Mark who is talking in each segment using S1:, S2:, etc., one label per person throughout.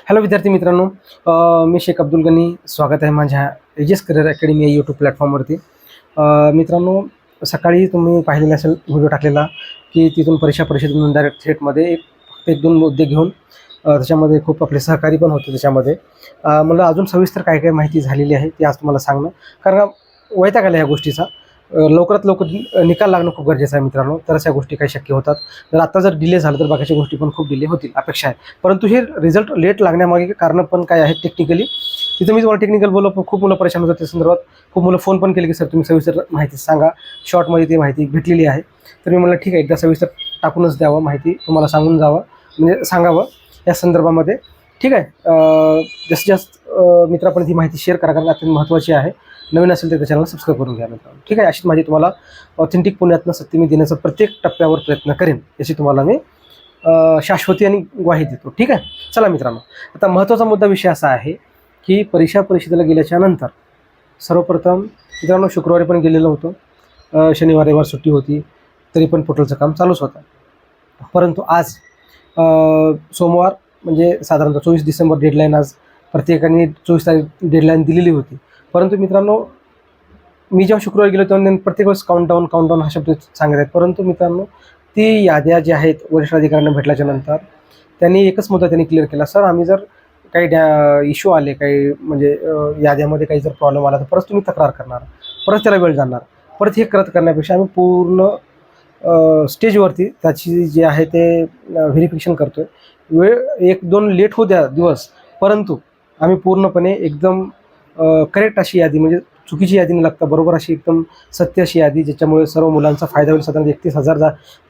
S1: Hello विद्यार्थी मित्रांनो, मी शेख अब्दुल गनी. स्वागत आहे माझ्या एजेस करिअर अकॅडमी या यूट्यूब प्लॅटफॉर्मवरती. मित्रांनो, सकाळी तुम्ही पाहिलेला असेल व्हिडिओ टाकलेला की तिथून परीक्षा परिषदेतून डायरेक्ट थेटमध्ये एक दोन मुद्दे घेऊन त्याच्यामध्ये खूप आपले सहकारी पण होते. त्याच्यामध्ये मला अजून सविस्तर काय काय माहिती झालेली आहे ती आज तुम्हाला सांगणं, कारण वैताग आला ह्या गोष्टीचा. लवकरात लवकर निकाल लागणं खूप गरजेचं आहे मित्रांनो, तरच या गोष्टी काही शक्य होतात. जर आता जर डिले झालं तर बाकीच्या गोष्टी पण खूप डिले होतील अपेक्षा आहे. परंतु हे रिझल्ट लेट लागण्यामागे कारणं पण काय आहेत टेक्निकली, तिथं मी तुम्हाला टेक्निकल बोललो. पण खूप मुलं परेशान होतात त्या संदर्भात. खूप मुलं फोन पण केले की सर तुम्ही सविस्तर माहिती सांगा. शॉर्टमध्ये ती माहिती भेटलेली आहे. तर मी म्हणलं ठीक आहे, एकदा सविस्तर टाकूनच द्यावं, माहिती तुम्हाला सांगून जावं, म्हणजे सांगावं या संदर्भामध्ये. ठीक आहे, जास्तीत जास्त मित्रापर्यंत ही माहिती शेअर करा, कारण अत्यंत महत्त्वाची आहे. नवीन असेल तर त्या चॅनलला सबस्क्राईब करून घ्या मित्रांनो. ठीक आहे, अशीच माझी तुम्हाला ऑथेंटिक पुण्यातनं सत्य मी देण्याचा प्रत्येक टप्प्यावर प्रयत्न करेन, याची तुम्हाला मी शाश्वती आणि ग्वाही देतो. ठीक आहे, चला मित्रांनो, आता महत्त्वाचा मुद्दा विषय असा आहे की परीक्षा परिषदेला गेल्याच्या नंतर सर्वप्रथम मित्रांनो शुक्रवारी पण गेलेलो होतो. शनिवार रविवार सुट्टी होती, तरी पण पोर्टलचं काम चालूच होतं. परंतु आज सोमवार म्हणजे साधारणतः 24 डिसेंबर डेडलाईन, आज प्रत्येकाने 24 तारीख डेडलाईन दिलेली होती. परंतु मित्रांनो, मी जेव्हा शुक्रवारी गेलो तेव्हा प्रत्येक वेळेस काउंटडाऊन हा शब्द सांगत आहेत. परंतु मित्रांनो, ती याद्या ज्या आहेत वरिष्ठ अधिकाऱ्यांना भेटल्याच्या नंतर त्यांनी एकच मुद्दा त्यांनी क्लिअर केला, सर आम्ही जर काही इश्यू आले, काही म्हणजे याद्यामध्ये काही जर प्रॉब्लेम आला तर परत तुम्ही तक्रार करणार, परत त्याला वेळ जाणार. परत हे करण्यापेक्षा आम्ही पूर्ण स्टेजवरती त्याची जे आहे ते व्हेरिफिकेशन करतो आहे. वेळ 1-2 लेट होऊ द्या दिवस, परंतु आम्ही पूर्णपणे एकदम करेक्ट अशी यादी, म्हणजे चुकीची यादी न लागता बरोबर अशी एकदम सत्य अशी यादी, ज्याच्यामुळे सर्व मुलांचा फायदा होईल. साधारण 31,000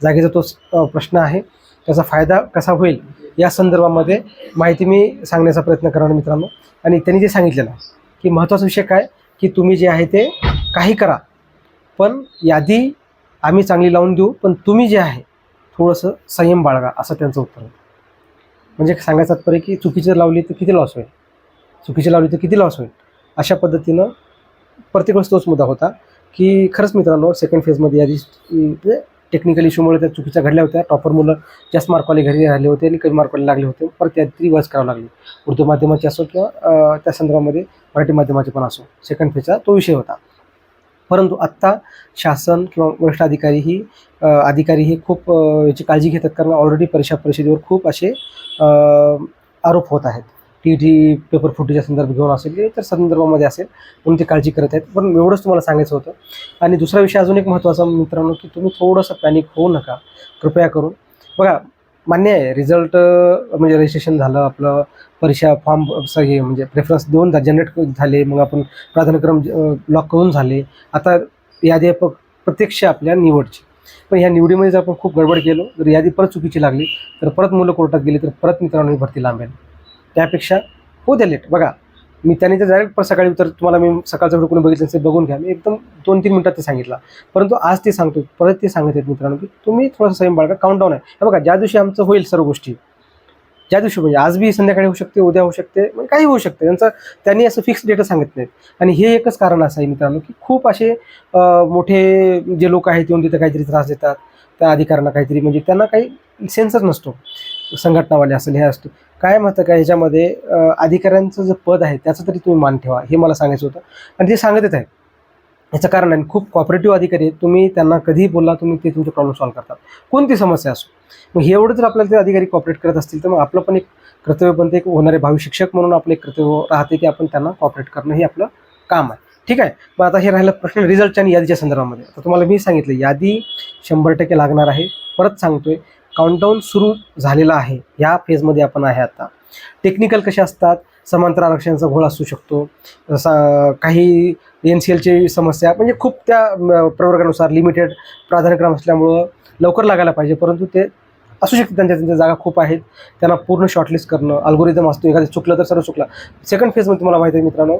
S1: जागेचा तो प्रश्न आहे, त्याचा फायदा कसा होईल या संदर्भामध्ये माहिती मी सांगण्याचा प्रयत्न करणार मित्रांनो. आणि त्यांनी जे सांगितलेलं आहे की महत्त्वाचा विषय काय, की तुम्ही जे आहे ते काही करा, पण यादी आम्ही चांगली लावून देऊ, पण तुम्ही जे आहे थोडंसं संयम बाळगा, असं त्यांचं उत्तर होतं. म्हणजे सांगायचं तात्पर्य की चुकीची लावली तर किती लॉस होईल, चुकीची लावली तर किती लॉस होईल, अशा पद्धतीनं प्रत्येक वेळेस तोच मुद्दा होता. की खरंच मित्रांनो, सेकंड फेजमध्ये यादी म्हणजे टेक्निकल इश्यूमुळे त्या चुकीच्या घडल्या होत्या. टॉपर मुलं जास्त मार्कवाले घरी राहिले होते आणि कमी मार्कवाले लागले होते. परत यादी रिवाइज करावं लागली, उर्दू माध्यमाची असो किंवा त्या संदर्भामध्ये मराठी माध्यमाचे पण असो. सेकंड फेजचा तो विषय होता. परंतु आत्ता शासन किंवा वरिष्ठ अधिकारी खूप याची काळजी घेतात, कारण ऑलरेडी परीक्षा परिषदेवर खूप असे आरोप होत आहेत. टी पेपर फुटीच्या संदर्भ घेऊन असेल की इतर संदर्भामध्ये असेल, म्हणून ते काळजी करत आहेत. पण एवढंच तुम्हाला सांगायचं होतं. आणि दुसरा विषय अजून एक महत्त्वाचा मित्रांनो, की तुम्ही थोडंसं पॅनिक होऊ नका कृपया करून. बघा, मान्य आहे रिझल्ट म्हणजे रजिस्ट्रेशन झालं आपलं, परीक्षा फॉर्म सगळे म्हणजे प्रेफरन्स देऊन जनरेट झाले, मग आपण प्राधान्यक्रम लॉक करून झाले. आता यादी प्रत्यक्ष आपल्या निवडची. पण ह्या निवडीमध्ये जर आपण खूप गडबड केलो, जर यादी परत चुकीची लागली तर परत मुलं कोर्टात गेली तर परत मित्रांनो ही भरती लांबेल. त्यापेक्षा हो द्या लेट. बघा, मी त्याने तर डायरेक्ट सकाळी तर तुम्हाला मी सकाळचा व्हिडिओ कोणी बघितलं असेल बघून घ्या, मी एकदम 2-3 मिनिटात ते सांगितलं. परंतु आज ते सांगतो, परत ते सांगत आहेत मित्रांनो की तुम्ही थोडासा संयम बाळगा, काउंटडाऊन आहे. हे बघा, ज्या दिवशी आमचं होईल सर्व गोष्टी, ज्या दिवशी म्हणजे आज बी संध्याकाळी होऊ शकते, उद्या होऊ शकते, म्हणजे काही होऊ शकते. त्यांनी असं फिक्स डेटा सांगितलं नाहीत. आणि हे एकच कारण असं आहे मित्रांनो की खूप असे मोठे जे लोक आहेत येऊन तिथं काहीतरी त्रास देतात त्या अधिकाऱ्यांना, काहीतरी म्हणजे त्यांना काही सेन्सच नसतो. संघटनावाले असेल, हे असतो काय म्हणतं का ह्याच्यामध्ये अधिकाऱ्यांचं जे पद आहे त्याचं तरी तुम्ही मान ठेवा, हे मला सांगायचं होतं. आणि ते सांगतच आहे. याचं कारण आहे, खूप कॉपरेटिव्ह अधिकारी आहेत. तुम्ही त्यांना कधीही बोलला, तुम्ही ते तुमचे प्रॉब्लेम सॉल्व्ह करतात, कोणती समस्या असो. मग हे एवढं जर आपल्याला ते अधिकारी कॉपरेट करत असतील तर मग आपलं पण एक कर्तव्य बनते, एक होणारे भावी शिक्षक म्हणून आपलं एक कर्तव्य राहते की आपण त्यांना कॉपरेट करणं हे आपलं काम आहे. ठीक आहे, मग आता हे राहिलं प्रश्न रिझल्टच्या आणि यादीच्या संदर्भामध्ये. आता तुम्हाला मी सांगितलं यादी 100% लागणार आहे. परत सांगतोय, काउंटडाऊन सुरू झालेला आहे. या फेजमध्ये आपण आहे आता. टेक्निकल कसे असतात, समांतर आरक्षणाचा घोळ असू शकतो, काही NCLची समस्या, म्हणजे खूप त्या प्रवर्गानुसार लिमिटेड प्राधान्यक्रम असल्यामुळं लवकर लागायला पाहिजे, परंतु ते असू शकते. त्यांच्या जागा खूप आहेत, त्यांना पूर्ण शॉर्टलिस्ट करणं, अल्गोरिदम असतो, एखादं चुकलं तर सर्व चुकला. सेकंड फेजमध्ये तुम्हाला माहिती आहे मित्रांनो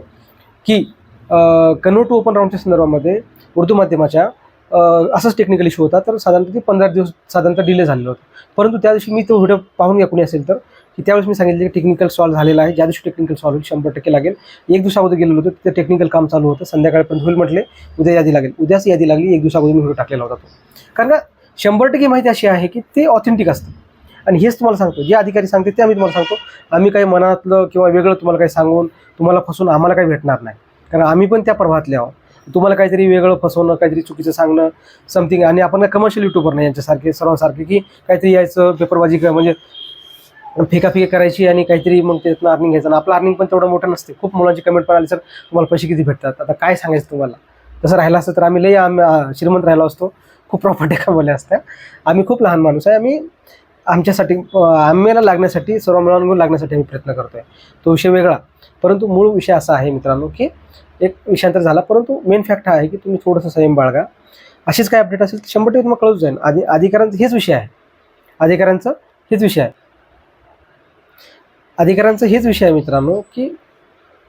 S1: की कन्वर्ट टू ओपन राऊंडच्या संदर्भामध्ये उर्दू माध्यमाच्या असंच टेक्निकल इश्यू होता. तर साधारणतः ते 15 दिवस साधारणतः डिले झालेलं होतं. परंतु त्या दिवशी मी तो व्हिडिओ पाहून घ्या कोणी असेल तर, की त्यावेळेस मी सांगितलं की टेक्निकल सॉल्व्ह झालेला आहे. ज्या दिवशी टेक्निकल सॉल्व्ह होईल 100% लागेल. एक दिवसाअगोदर गेलेलो होतो, तिथे टेक्निकल काम चालू होतं, संध्याकाळपर्यंत होईल म्हटले, उद्या यादी लागेल. उद्याच यादी लागली, एक दिवसाअगोदर मी व्हिडिओ टाकलेला होता तो. कारण का 100% माहिती अशी आहे की ते ऑथेंटिक असतं. आणि हेच तुम्हाला सांगतो, जे अधिकारी सांगते ते आम्ही तुम्हाला सांगतो. आम्ही काही मनातलं किंवा वेगळं तुम्हाला काही सांगून तुम्हाला फसून आम्हाला काही भेटणार नाही, कारण आम्ही पण त्या प्रवाहातले आहोत. तुम्हाला काहीतरी वेगळं फसवणं, काहीतरी चुकीचं सांगणं समथिंग, आणि आपण काय कमर्शियल युट्यूबर नाही यांच्यासारखे सर्वांसारखे की काहीतरी यायचं पेपरबाजी म्हणजे फेकाफेकी करायची आणि काहीतरी मग त्यातनं अर्निंग घ्यायचं. आणि आपलं अर्निंग पण तेवढं मोठं नसते. खूप मुलांची कमेंट पण आली, सर तुम्हाला पैसे किती भेटतात. आता काय सांगायचं तुम्हाला, तसं राहिलं असतं तर आम्ही लई श्रीमंत राहिलो असतो, खूप प्रॉपर्टी कमवल्या असत्या. आम्ही खूप लहान माणूस आहे. आम्ही आमच्यासाठी आम्हाला लागण्यासाठी, सर्व मिळून लागण्यासाठी आम्ही प्रयत्न करतोय. तो विषय वेगळा, परंतु मूळ विषय असा आहे मित्रांनो की एक विषयांतर झाला, परंतु मेन फॅक्ट हा आहे की तुम्ही थोडंसं संयम बाळगा. अशीच काय अपडेट असेल तर 100% तुम्हाला कळूच जाईल. अधिकाऱ्यांचा हेच विषय आहे. अधिकाऱ्यांचा हेच विषय आहे. अधिकाऱ्यांचा हेच विषय आहे मित्रांनो की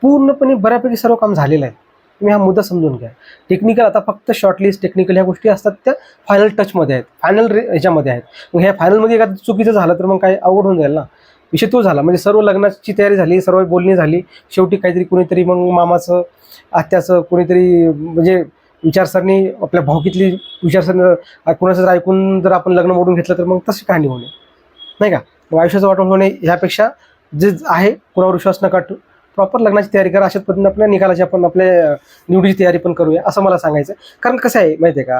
S1: पूर्णपणे बऱ्यापैकी सर्व काम झालेलं आहे. तुम्ही हा मुद्दा समजून घ्या. टेक्निकल आता फक्त शॉर्टलिस्ट टेक्निकल ह्या गोष्टी असतात त्या फायनल टचमध्ये आहेत, फायनल ह्याच्यामध्ये आहेत. मग ह्या फायनलमध्ये एखादं चुकीचं झालं तर मग काय अवघड होऊन जाईल ना. विषय तो झाला म्हणजे सर्व लग्नाची तयारी झाली, सर्व बोलणी झाली, शेवटी काहीतरी कुणीतरी मग मामाचं आत्याचं कुणीतरी म्हणजे विचारसरणी आपल्या भावकीतली विचारसरणी कुणाचं जर ऐकून जर आपण लग्न मोडून घेतलं तर मग तशी कहाणी होणे नाही का. मग आयुष्याचं वाटून होणे ह्यापेक्षा जे आहे कुणावर विश्वास नका ठेवू, प्रॉपर लग्नाची तयारी करा. अशाच पद्धतीने आपल्या निकालाची आपण आपल्या निवडीची तयारी पण करूया असं मला सांगायचं. कारण कसं आहे माहिती आहे का,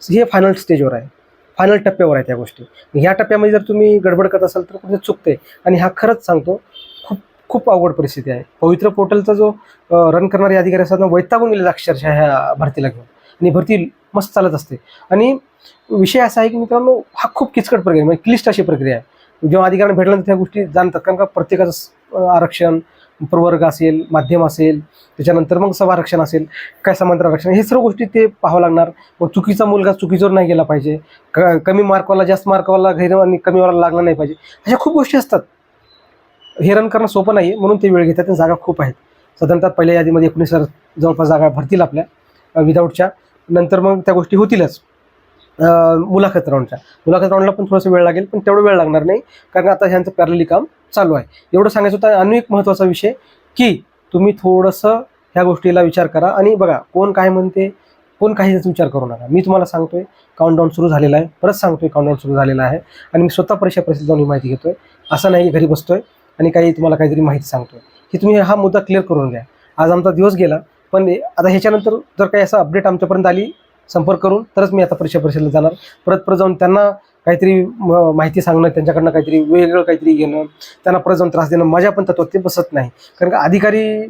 S1: हे फायनल स्टेजवर आहे, फायनल टप्प्यावर आहे त्या गोष्टी. ह्या टप्प्यामध्ये जर तुम्ही गडबड करत असाल तर कुठे चुकते. आणि हा खरंच सांगतो खूप खूप अवघड परिस्थिती आहे. पवित्र पोर्टलचा जो रन करणारे अधिकारी असतात ना, वैतागून गेलेला अक्षरशः ह्या भरतीला घेऊन. आणि भरती मस्त चालत असते. आणि विषय असा आहे की मित्रांनो, हा खूप किचकट प्रक्रिया म्हणजे क्लिष्ट अशी प्रक्रिया आहे. जेव्हा अधिकाऱ्यांना भेटल्यानंतर त्या गोष्टी जाणतात, कारण का प्रत्येकाचं आरक्षण, प्रवर्ग असेल, माध्यम असेल, त्याच्यानंतर मग सभारक्षण असेल, काय समांतर आरक्षण, हे सर्व गोष्टी ते पाहावं लागणार. मग चुकीचा मुलगा चुकीचोर नाही गेला पाहिजे, कमी मार्कवाला जास्त मार्कवाला गैर आणि कमीवाला लागला नाही पाहिजे, अशा खूप गोष्टी असतात. हे रन करणं सोपं नाही आहे, म्हणून ते वेळ घेतात. जागा खूप आहेत. साधारणतः पहिल्या यादीमध्ये 19 जवळपास जागा भरतील आपल्या विदाऊटच्या. नंतर मग त्या गोष्टी होतीलच मुलाखत राऊंडला पण थोडासा वेळ लागेल, पण तेवढं वेळ लागणार नाही, कारण आता ह्यांचं पॅरलली काम चालू आहे. एवढं सांगायचं होतं. आणि एक महत्त्वाचा विषय की तुम्ही थोडंसं ह्या गोष्टीला विचार करा. आणि बघा कोण काय म्हणते, कोण काही त्याचा विचार करू नका. मी तुम्हाला सांगतोय काउंटडाऊन सुरू झालेला आहे, परत सांगतोय काउंटडाऊन सुरू झालेला आहे. आणि मी स्वतः परीक्षा परिस्थिती जाऊन ही माहिती घेतोय. असं नाही की घरी बसतोय आणि काही तुम्हाला काहीतरी माहिती सांगतोय. की तुम्ही हा मुद्दा क्लिअर करून घ्या. आज आमचा दिवस गेला, पण आता ह्याच्यानंतर जर काही असं अपडेट आमच्यापर्यंत आली संपर्क करून तरच मी आता परीक्षा परिषदेला जाणार. परत जाऊन त्यांना काहीतरी माहिती सांगणं, त्यांच्याकडनं काहीतरी वेगळं काहीतरी घेणं, त्यांना परत जाऊन त्रास देणं, माझ्या पण तत्वात ते बसत नाही. कारण का अधिकारी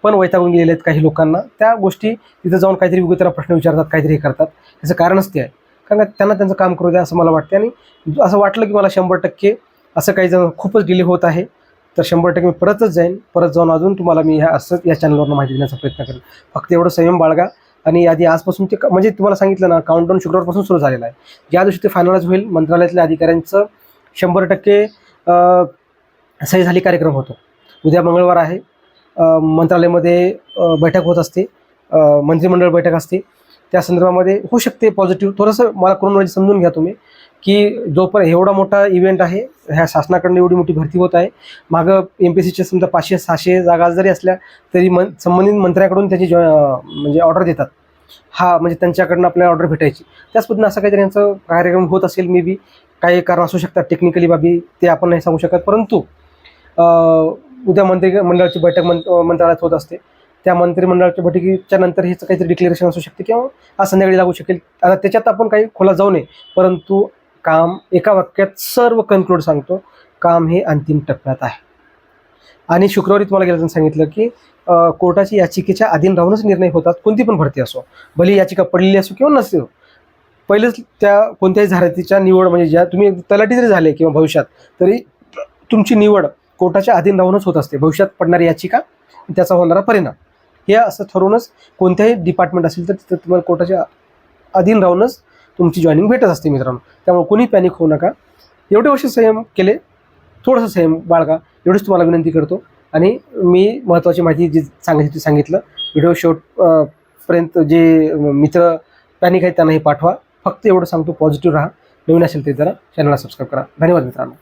S1: पण वैतागून गेलेले आहेत काही लोकांना. त्या गोष्टी तिथं जाऊन काहीतरी उगाच त्यांना प्रश्न विचारतात, काहीतरी हे करतात. त्याचं कारणच ते आहे. कारण का त्यांना त्यांचं काम करू द्या असं मला वाटते. आणि असं वाटलं की मला 100% असं काही जण खूपच डिले होत आहे तर 100% मी परतच जाईन. परत जाऊन अजून तुम्हाला मी असंच या चॅनलवरून माहिती देण्याचा प्रयत्न करेन. फक्त एवढं संयम बाळगा. आणि आधी आजपासून ते म्हणजे तुम्हाला सांगितलं ना, काउंटडाऊन शुक्रवारपासून सुरू झालेला आहे. ज्या दिवशी ते फायनलाइज होईल मंत्रालयातल्या अधिकाऱ्यांचं 100% सही झाली कार्यक्रम होतो. उद्या मंगळवार आहे. मंत्रालयामध्ये बैठक होत असते, मंत्रिमंडळ बैठक असते. त्या संदर्भामध्ये होऊ शकते पॉझिटिव्ह. थोडंसं मला क्रोनॉलॉजी समजून घ्या तुम्ही की जोपर्यंत एवढा मोठा इव्हेंट आहे, ह्या शासनाकडून एवढी मोठी भरती होत आहे, मागं MPSCच्या समजा 500-600 जागा जरी असल्या तरी संबंधित मंत्र्याकडून त्याची म्हणजे ऑर्डर देतात. हा म्हणजे त्यांच्याकडनं आपल्याला ऑर्डर भेटायची. त्याच पद्धतीने असं काहीतरी यांचं कार्यक्रम होत असेल. मे बी काही कारण असू शकतात टेक्निकली बाबी, ते आपण नाही सांगू शकत. परंतु उद्या मंत्रिमंडळाची बैठक मंत्रालयात होत असते. त्या मंत्रिमंडळाच्या बैठकीच्या नंतर ह्याचं काहीतरी डिक्लेरेशन असू शकते किंवा आज संध्याकाळी लागू शकेल. आता त्याच्यात आपण काही खोला जाऊ नये. परंतु काम एका वाक्यात सर्व कन्क्लूड सांगतो, काम हे अंतिम टप्प्यात आहे. आणि शुक्रवारी तुम्हाला गेल्यानं सांगितलं की कोर्टाची याचिकेच्या अधीन राहूनच निर्णय होतात. कोणती पण भरती असो, भली याचिका पडलेली असो किंवा नसो, पहिलेच त्या कोणत्याही जाहिरातीच्या निवड म्हणजे ज्या तुम्ही तलाठी जरी झाले किंवा भविष्यात तरी तुमची निवड कोर्टाच्या अधीन राहूनच होत असते. भविष्यात पडणारी याचिका, त्याचा होणारा परिणाम, हे असं ठरवूनच कोणत्याही डिपार्टमेंट असेल तर तिथं तुम्हाला कोर्टाच्या अधीन राहूनच तुमची जॉईनिंग भेटत असते मित्रांनो. त्यामुळे कोणी पॅनिक होऊ नका. एवढे वर्ष संयम केले, थोडंसं संयम बाळगा एवढीच तुम्हाला विनंती करतो. आणि मी महत्त्वाची माहिती जी सांगायची ती सांगितलं. व्हिडिओ शेवटपर्यंत जे मित्र पॅनिक आहेत त्यांनाही पाठवा. फक्त एवढं सांगतो, पॉझिटिव्ह राहा. नवीन असेल ते जरा चॅनलला सबस्क्राईब करा. धन्यवाद मित्रांनो.